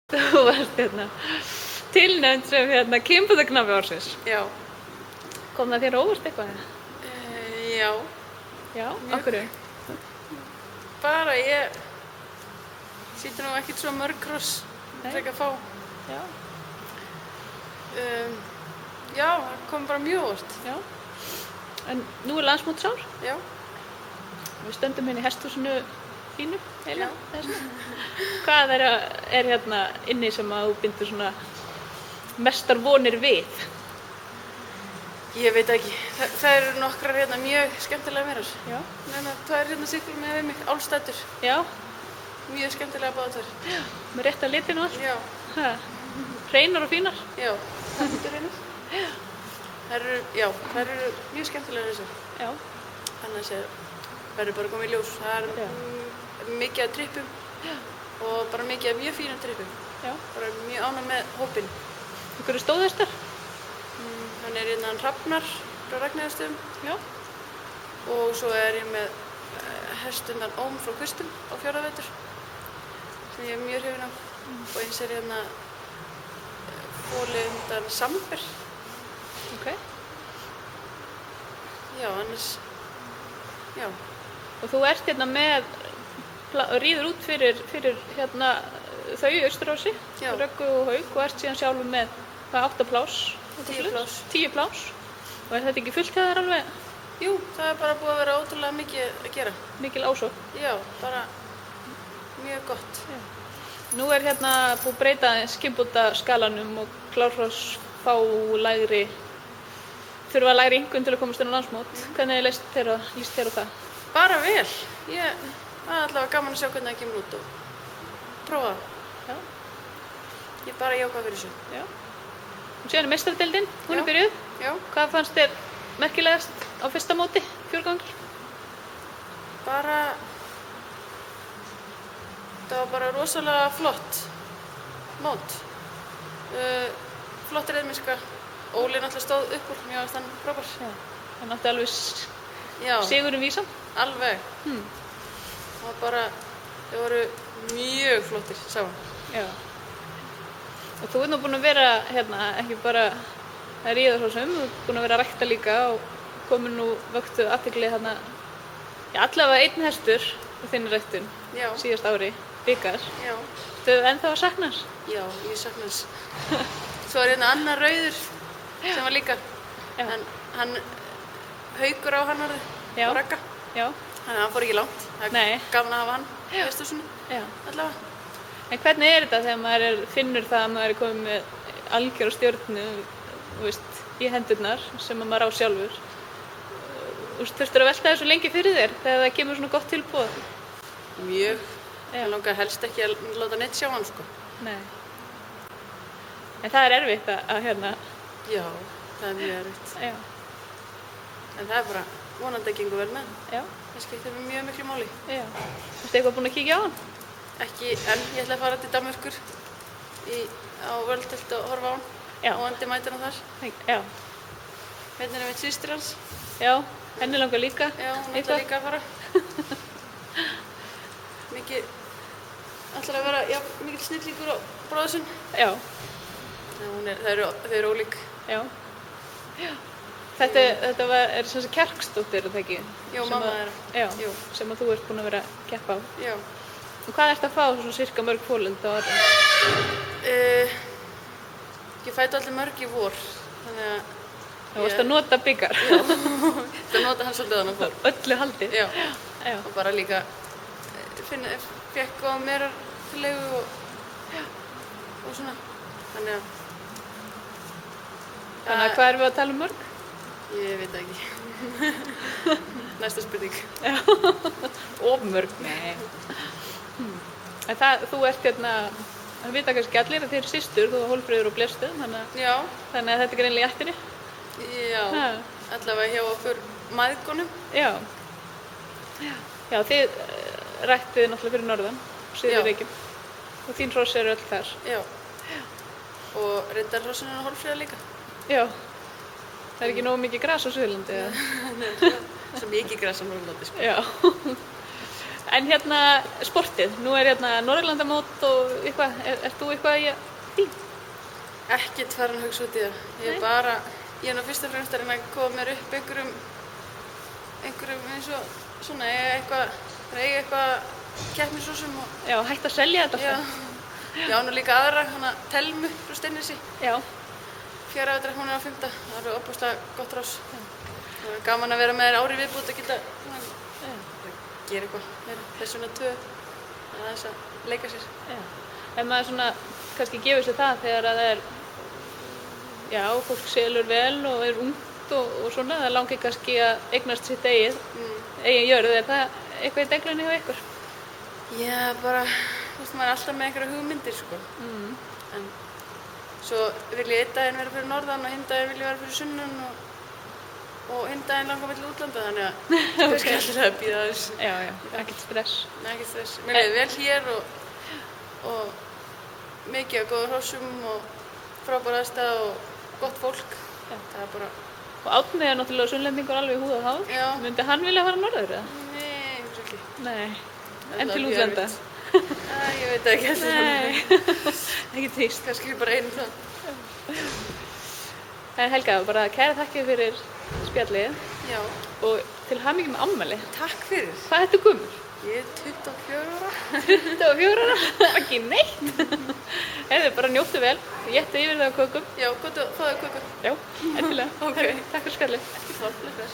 Þú varst tilnefnd sem kynbótaknafi ársins. Já. Kom það þér á óvart eitthvað? Já. Já, af hverju? Bara ég sýtti nú ekkert svo mörg kross frekar fá. Já. Já, það kom bara mjög óvart. Já. En nú landsmótsár. Já. Við stöndum í hesthúsinu þínu, Já. Hvað er inni sem að þú bindur svona mestar vonir við? Ég veit ekki. Það eru nokkrar mjög skemmtilega merar. Já. Það sikur með mig, álstættur. Já. Mjög skemmtilega báðar tvær. Já. Með rétta litin og allt. Já. Hreinar og fínar. Já. Það myndir hreinar. Já. Það eru mjög skemmtilega þessar. Já. Annars verður bara komið í ljós. Það mikið af trippum. Já. Og bara mikið af mjög fínum trippum. Já. Bara mjög ánægð með hópinn. Hverju stóðhestar? Hann er Hrafnar frá Ragnheiðarstöðum. Já. Og svo er ég með hestundan Óm frá Kvistum á 4. vetur. Sem ég er mjög hrifin af. Og eins er fólundan Samber. Ok. Já, annars, já. Og þú ert með, ríður út fyrir þau Austurási, Röggu og Hauk og ert síðan sjálfur með 8 pláss. 10 pláss. 10 pláss. Og er þetta ekki fullt hjá þér alveg? Jú, það er bara búið að vera ótrúlega mikið að gera. Mikil ásókn. Já, bara mjög gott. Já. Nú er búið að breyta kynbótaskalanum og klárhross þurfa lægri einkunn til að komast inn á landsmót. Hvernig líst þér á það? Bara vel. Það er allavega gaman að sjá hvernig það kemur út og prófa það. Já. Ég er bara jákvæð fyrir þessu. Já. Og síðan er meistaradeildin, hún er byrjuð. Já. Hvað fannst þér merkilegast á fyrsta móti, fjórgangur? Það var bara rosalega flott mót. Flott reiðmennska. Óli náttúrulega stóð upp úr, mér fannst hann frábær. Já. Hann átti alveg sigurinn vísan. Alveg. Og bara, þau voru mjög flottir saman. Já. Og þú ert nú búin að vera ekki bara að ríða svo sem, þú ert búin að vera að rækta líka og komin nú vöktu athygli allavega einn hestur á þinni ræktun síðast ári, Bikar. Já. Þú ennþá að sakna hans? Já, ég sakna hans. Svo er annar rauður sem var líka. Já. En hann Haukur á hann og Ragga. Já. Þannig að hann fór ekki langt. Það er gaman að hafa hann í hesthúsinu. Já. Allavega. En hvernig er þetta þegar maður finnur það að maður er komið með algjöra stjórnu í hendurnar sem maður á sjálfur? Þurftur að velta þessu lengi fyrir þér þegar það kemur svona gott tilboð? Mjög. Ég langar helst ekki að láta neitt sjá hann, sko. Nei. En það er erfitt að Já, það er mjög erfitt. Já. En það er bara vonandi að gengur vel með hann. Já. Það skiptir mjög miklu máli. Já. Ertu eitthvað búin að kíkja á hann? Ekki enn. Ég ætla að fara til Danmerkur á Völdelt og horfa á hann. Já. Og vandi mætir hann þar. Já. Hérna er mitt systir hans. Já, henni langar líka. Já, hún ætlar líka að fara. ætlar að vera mikill snillingur á bróður sinn. Já. Þau eru ólík. Já. Já. Þetta er sem sagt Kjarksdóttir, er það ekki? Jú, mamma þeirra. Já, Jú. sem að þú ert búin að vera að keppa á. Já. Og hvað ertu að fá svona sirka mörg fólöld á ári? Ég fæti allir mörg í vor, þannig að... Þú varst að nota Bikar? Já, það nota hann svolítið þannig að fór. Öllu haldið? Já. Já. Og bara líka fekk á meira til leigu og svona. Þannig að hvað erum við að tala um mörg? Ég veit það ekki. Næsta spurning. Já. Of mörg? Nei. En þú ert það vita kannski allir að þið eru systur, þú og Hólmfríður og Glerstöð, þannig að þetta er greinlega í ættinni. Já, allavega hjá okkur mæðgunum. Já. Já, þið ræktið náttúrulega fyrir norðan, Syðri Reykjum. Og þín hross eru öll þar. Já. Og Riddarhrossin og Hólmfríðar líka. Já. Það er ekki nógu mikið gras á Suðurlandi, eða? Nei, svo mikið gras á Norðurlandi, sko. Já. En hérna sportið, nú hérna Norðurlandamót og eitthvað, ert þú eitthvað í því? Ekkert farin að hugsa út í það. Ég er nú fyrst og fremst að reyna að koma mér upp einhverjum eins og svona, eiga eitthvað keppnisrósum og... Já, hægt að selja þetta alltaf. Já, nú líka aðra, hana Telmu frá Steinnesi. Já. 4 vetra, hún er á 5. Það eru óbúslega gott rás. Það er gaman að vera með þér ári viðbútt að geta gera eitthvað meira. Þessuna 2, aðeins að leika sér. Já. En maður svona kannski gefur sér það þegar að það er, já, fólk selur vel og er ungt og svona, það langar kannski að eignast sitt eigin jörð. Er það eitthvað í deglunni hjá ykkur? Já, bara, þú veist, maður er alltaf með einhverja hugmyndir, sko. En svo vil ég einn daginn vera fyrir norðan og hinn daginn vil ég vera fyrir sunnan og hinn daginn langar milli útlanda, þannig að kannski alltaf að bíða þess. Já, ekkert stress. Nei, ekkert stress. Mér leiði vel hér og mikið af góðum hrossum og frábær aðstæða og gott fólk. Já. Það er bara... Og Árni er náttúrulega sunnlendingur alveg í húð og hár. Já. Myndi hann vilja fara norður, eða? Nei, ég hugsa ekki. Nei. En til útlanda? Ég veit ekki eftir það. Nei, ekki trýst. Kannski bara einu það. Helga, bara kæra þakkir fyrir spjallið. Já. Og til hamingju með afmæli. Takk fyrir. Hvað ertu gömul? Ég er 24 ára. 24 ára? Ekki neitt. Heyrðu, bara njóttu vel. Éttu yfir það á kökum. Já, gott að fá þig kökur. Já, endilega. Ok. Takk fyrir spjallið. Ekki fólk, bless.